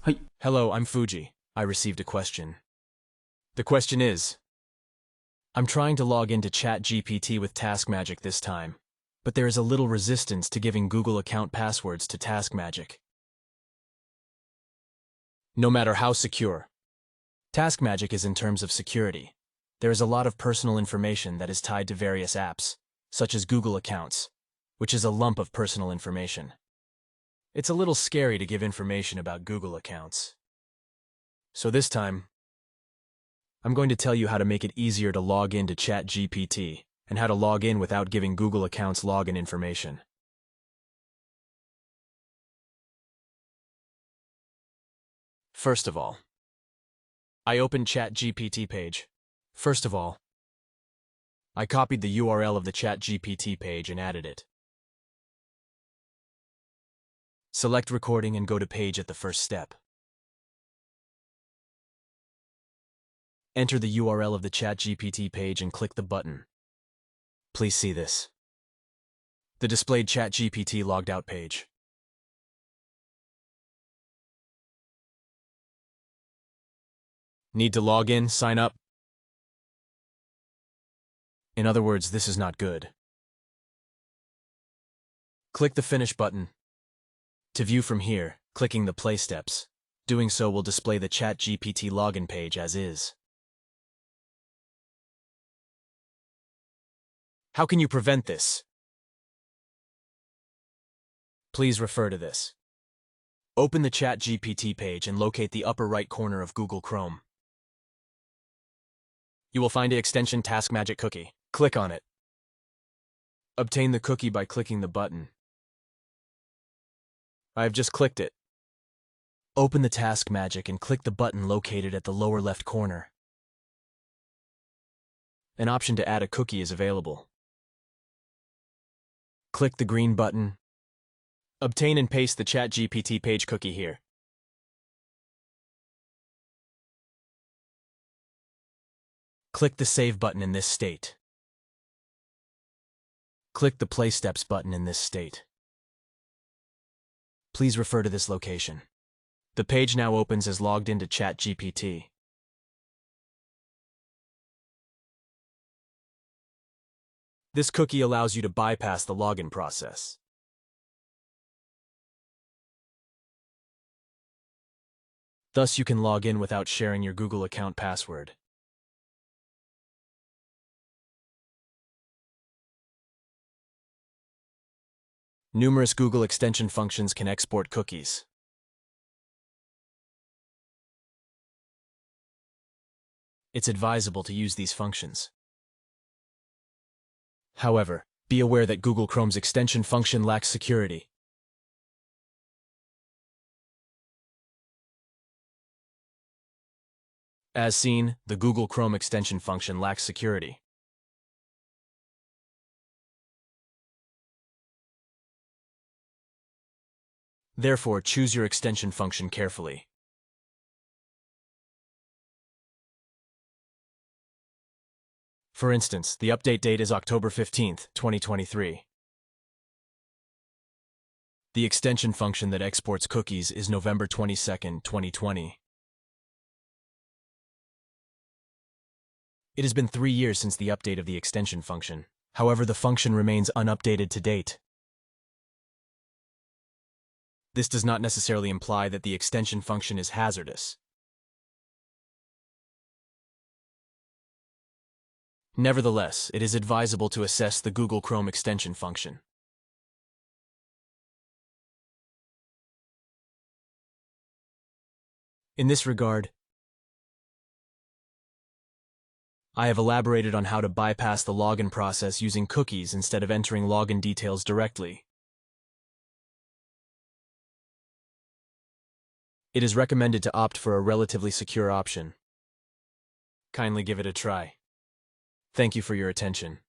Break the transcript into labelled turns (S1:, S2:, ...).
S1: はい。
S2: Hello, I'm Fuji. I received a question. The question is, I'm trying to log into ChatGPT with TaskMagic this time, but there is a little resistance to giving Google account passwords to TaskMagic. No matter how secure, TaskMagic is in terms of security. There is a lot of personal information that is tied to various apps, such as Google accounts, which is a lump of personal information. It's a little scary to give information about Google accounts. So this time, I'm going to tell you how to make it easier to log in to ChatGPT and how to log in without giving Google accounts login information. First of all, I opened ChatGPT page. First of all, I copied the URL of the ChatGPT page and added it. Select recording and go to page at the first step. Enter the URL of the ChatGPT page and click the button. Please see this. The displayed ChatGPT logged out page. Need to log in, sign up? In other words, this is not good. Click the Finish button. To view from here, clicking the Play steps. Doing so will display the ChatGPT login page as is. How can you prevent this? Please refer to this. Open the ChatGPT page and locate the upper right corner of Google Chrome. You will find the extension TaskMagic cookie. Click on it. Obtain the cookie by clicking the button. I have just clicked it. Open the TaskMagic and click the button located at the lower left corner. An option to add a cookie is available. Click the green button. Obtain and paste the ChatGPT page cookie here. Click the Save button in this state. Click the Play Steps button in this state. Please refer to this location. The page now opens as logged into ChatGPT. This cookie allows you to bypass the login process. Thus, you can log in without sharing your Google account password. Numerous Google extension functions can export cookies. It's advisable to use these functions. However, be aware that Google Chrome's extension function lacks security. As seen, the Google Chrome extension function lacks security. Therefore, choose your extension function carefully. For instance, the update date is October 15th, 2023. The extension function that exports cookies is November 22nd, 2020. It has been 3 years since the update of the extension function. However, the function remains unupdated to date. This does not necessarily imply that the extension function is hazardous. Nevertheless, it is advisable to assess the Google Chrome extension function. In this regard, I have elaborated on how to bypass the login process using cookies instead of entering login details directly. It is recommended to opt for a relatively secure option. Kindly give it a try. Thank you for your attention.